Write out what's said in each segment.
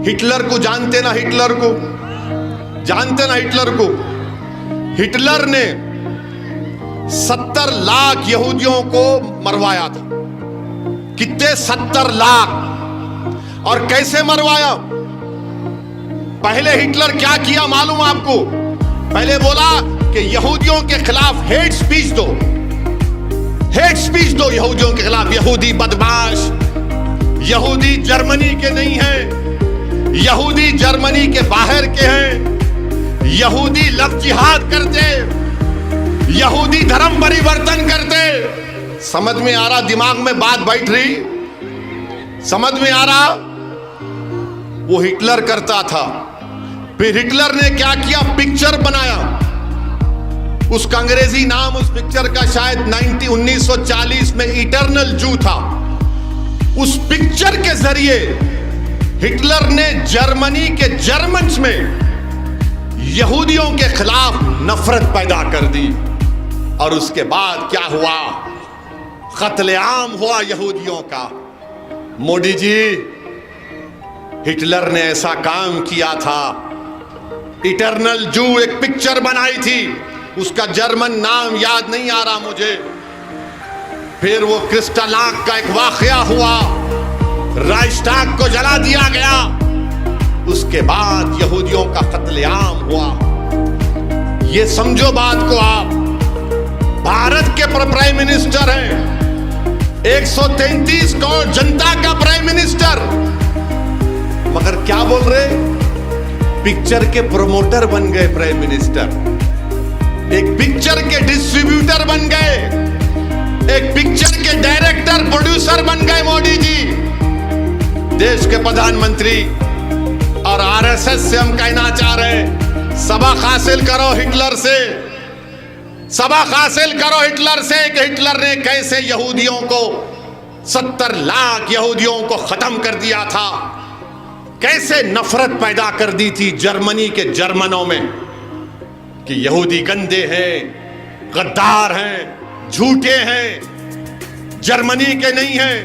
Hitler को जानते ना? हिटलर को जानते ना? हिटलर को, हिटलर ने 70 लाख यहूदियों को मरवाया था। कितने? 70 लाख। और कैसे मरवाया? पहले हिटलर क्या किया मालूम आपको? पहले बोला कि यहूदियों के खिलाफ हेट स्पीच दो, हेट स्पीच दो यहूदियों के खिलाफ। यहूदी बदमाश, यहूदी जर्मनी के नहीं हैं, यहूदी जर्मनी के बाहर के हैं, यहूदी लव जिहाद करते, यहूदी धर्म परिवर्तन करते। समझ में आ रहा? दिमाग में बात बैठ रही? समझ में आ रहा? वो हिटलर करता था। फिर हिटलर ने क्या किया? पिक्चर बनाया। उसका अंग्रेजी नाम उस पिक्चर का शायद 1940 में इटर्नल जू था। उस पिक्चर के जरिए हिटलर ने जर्मनी के जर्मन्स में यहूदियों के खिलाफ नफरत पैदा कर दी। और उसके बाद क्या हुआ? कत्लेआम हुआ यहूदियों का। मोदी जी, हिटलर ने ऐसा काम किया था। इटर्नल जू एक पिक्चर बनाई थी, उसका जर्मन नाम याद नहीं आ रहा मुझे। फिर वो क्रिस्टलाक का एक वाकया हुआ, राइस्टाग को जला दिया गया। उसके बाद यहूदियों का कत्लेआम हुआ। ये समझो बात को आप। भारत के प्राइम मिनिस्टर हैं, 133 करोड़ जनता का प्राइम मिनिस्टर, मगर क्या बोल रहे? पिक्चर के प्रोमोटर बन गए प्राइम मिनिस्टर, एक पिक्चर के डिस्ट्रीब्यूटर बन गए, एक पिक्चर के डायरेक्टर प्रोड्यूसर बन गए मोदी जी। देश के प्रधानमंत्री और आरएसएस से हम कहना चाह रहे हैं, सबक हासिल करो हिटलर से, सबक हासिल करो हिटलर से कि हिटलर ने कैसे यहूदियों को 70 लाख यहूदियों को खत्म कर दिया था, कैसे नफरत पैदा कर दी थी जर्मनी के जर्मनों में कि यहूदी गंदे हैं, गद्दार हैं, झूठे हैं, जर्मनी के नहीं हैं।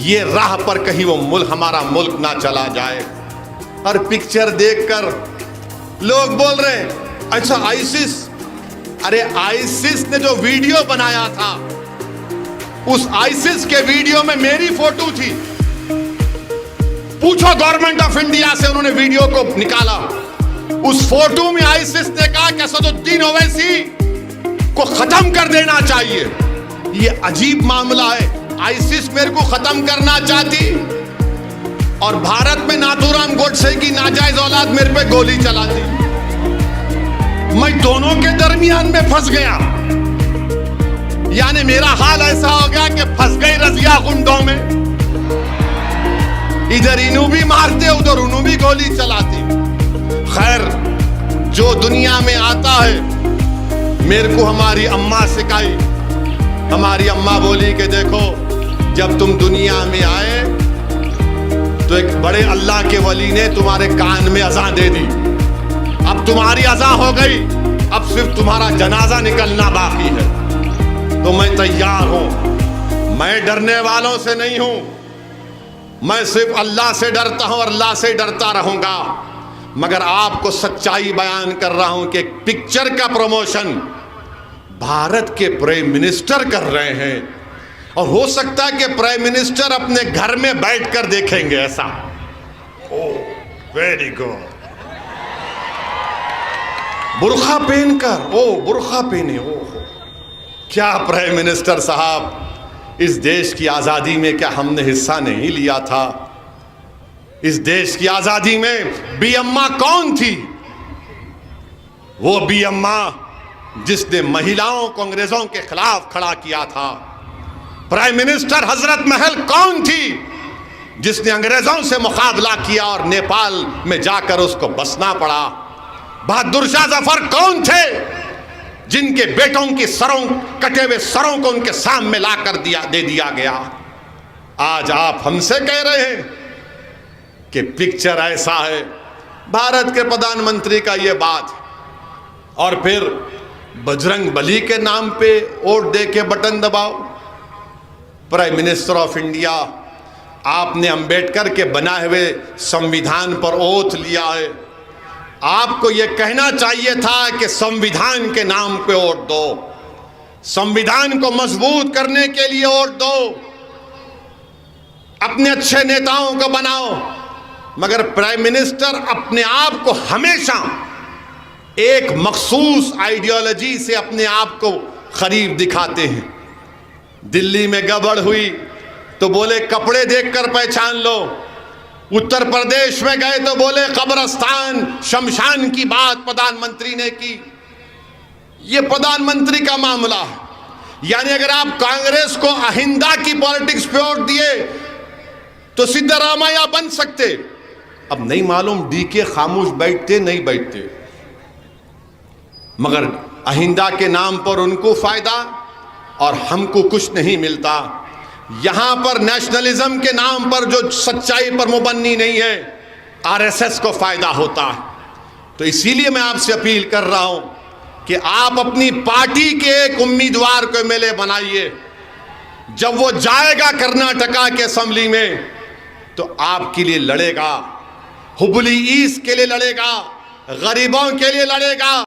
ये राह पर कहीं वो मुल्क, हमारा मुल्क ना चला जाए। और पिक्चर देखकर लोग बोल रहे हैं अच्छा आईसिस, अरे आईसिस ने जो वीडियो बनाया था, उस आईसिस के वीडियो में मेरी फोटो थी। पूछो गवर्नमेंट ऑफ इंडिया से, उन्होंने वीडियो को निकाला। उस फोटो में आईसिस ने कहा कि असदुद्दीन ओवैसी को खत्म कर देना चाहिए। ये अजीब मामला है। आईसिस मेरे को खत्म करना चाहती और भारत में नाथूराम गोडसे की नाजायज औलाद मेरे पे गोली चलाती। मैं दोनों के दरमियान में फंस गया। यानी मेरा हाल ऐसा हो गया कि फंस गई रजिया गुंडों में। इधर इन्हों भी मारते, उधर उन्हों भी गोली चलाती। खैर, जो दुनिया में आता है, मेरे को हमारी अम्मा सिखाई। हमारी अम्मा बोली कि देखो, जब तुम दुनिया में आए तो एक बड़े अल्लाह के वली ने तुम्हारे कान में अज़ान दे दी। अब तुम्हारी अज़ान हो गई, अब सिर्फ तुम्हारा जनाजा निकलना बाकी है। तो मैं तैयार हूं। मैं डरने वालों से नहीं हूं, मैं सिर्फ अल्लाह से डरता हूं और अल्लाह से डरता रहूंगा। मगर आपको सच्चाई बयान कर रहा हूं कि एक पिक्चर का प्रमोशन भारत के प्राइम मिनिस्टर कर रहे हैं, और हो सकता है कि प्राइम मिनिस्टर अपने घर में बैठकर देखेंगे ऐसा। Oh very good. बुर्खा पहनकर, ओ बुर्खा पहने, ओह क्या प्राइम मिनिस्टर साहब, इस देश की आजादी में क्या हमने हिस्सा नहीं लिया था? इस देश की आजादी में बी अम्मा कौन थी? वो बी अम्मा जिसने महिलाओं को अंग्रेजों के खिलाफ खड़ा किया था। प्राइम मिनिस्टर हजरत महल कौन थी जिसने अंग्रेजों से मुकाबला किया और नेपाल में जाकर उसको बसना पड़ा? बहादुर शाह जफर कौन थे जिनके बेटों की सरों, कटे हुए सरों को उनके सामने लाकर दे दिया गया? आज आप हमसे कह रहे हैं कि पिक्चर ऐसा है। भारत के प्रधानमंत्री का ये बात, और फिर बजरंग बली के नाम पे वोट दे के बटन दबाओ। प्राइम मिनिस्टर ऑफ इंडिया आपने अंबेडकर के बनाए हुए संविधान पर ओथ लिया है। आपको यह कहना चाहिए था कि संविधान के नाम पे वोट दो, संविधान को मजबूत करने के लिए वोट दो, अपने अच्छे नेताओं को बनाओ। मगर प्राइम मिनिस्टर अपने आप को हमेशा एक मखसूस आइडियोलॉजी से अपने आप को करीब दिखाते हैं। दिल्ली में गड़बड़ हुई तो बोले कपड़े देखकर पहचान लो, उत्तर प्रदेश में गए तो बोले कब्रस्तान शमशान की बात प्रधानमंत्री ने की। ये प्रधानमंत्री का मामला है। यानी अगर आप कांग्रेस को अहिंदा की पॉलिटिक्स पे वोट दिए तो सिद्धरामैया बन सकते। अब नहीं मालूम डीके खामोश बैठते नहीं बैठते, मगर अहिंदा के नाम पर उनको फायदा और हमको कुछ नहीं मिलता। यहां पर नेशनलिज्म के नाम पर जो सच्चाई पर मुबन्नी नहीं है, आरएसएस को फायदा होता है। तो इसीलिए मैं आपसे अपील कर रहा हूं कि आप अपनी पार्टी के एक उम्मीदवार को एमएलए बनाइए। जब वो जाएगा कर्नाटका के असेंबली में तो आपके लिए लड़ेगा, हुबली ईस्ट के लिए लड़ेगा, गरीबों के लिए लड़ेगा।